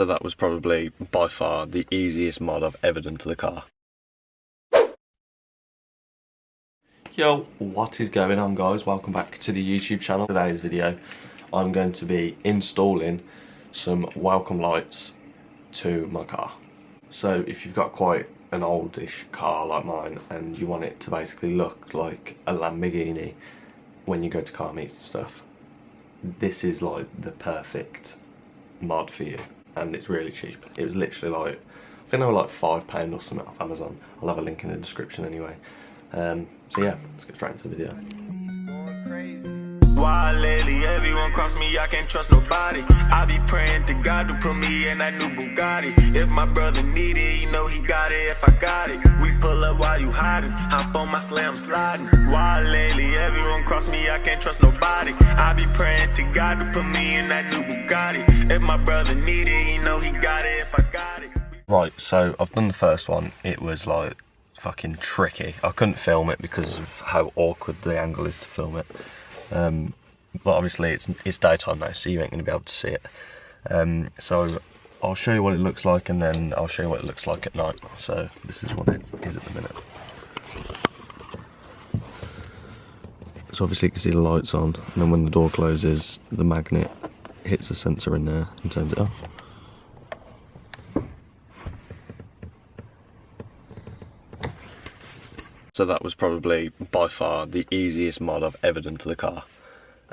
So that was probably by far the easiest mod I've ever done to the car. Yo, what is going on, guys? Welcome back to the YouTube channel. Today's video, I'm going to be installing some welcome lights to my car. So if you've got quite an oldish car like mine and you want it to basically look like a Lamborghini when you go to car meets and stuff, this is like the perfect mod for you. And it's really cheap. It was literally like, I think they were like £5 or something off Amazon. I'll have a link in the description anyway. So yeah, let's get straight into the video. Why lately everyone cross me, I can't trust nobody. I be praying to God to put me in that new Bugatti. If my brother need it, you know he got it if I got it. We pull up while you hiding, hop on my slam sliding. Why lately everyone cross me, I can't trust nobody. I be praying to God to put me in that new Bugatti. If my brother need it, you know he got it if I got it. Right, so I've done the first one. It was like fucking tricky. I couldn't film it because of how awkward the angle is to film it. But obviously it's daytime now, so you ain't going to be able to see it. So I'll show you what it looks like, and then I'll show you what it looks like at night. So this is what it is at the minute. So obviously you can see the lights on, and then when the door closes, the magnet hits the sensor in there and turns it off. So that was probably by far the easiest mod I've ever done to the car.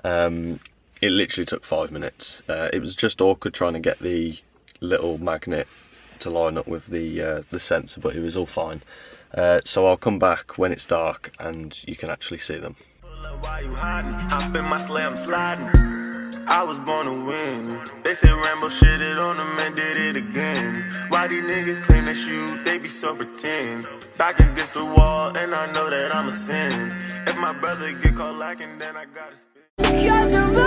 It literally took 5 minutes. It was just awkward trying to get the little magnet to line up with the sensor, but it was all fine. So I'll come back when it's dark and you can actually see them. I was born to win. They say Rambo shitted on them and did it again. Why these niggas claim that you, they be so pretend. Back against the wall and I know that I'm a sin. If my brother get caught lacking, then I gotta spit.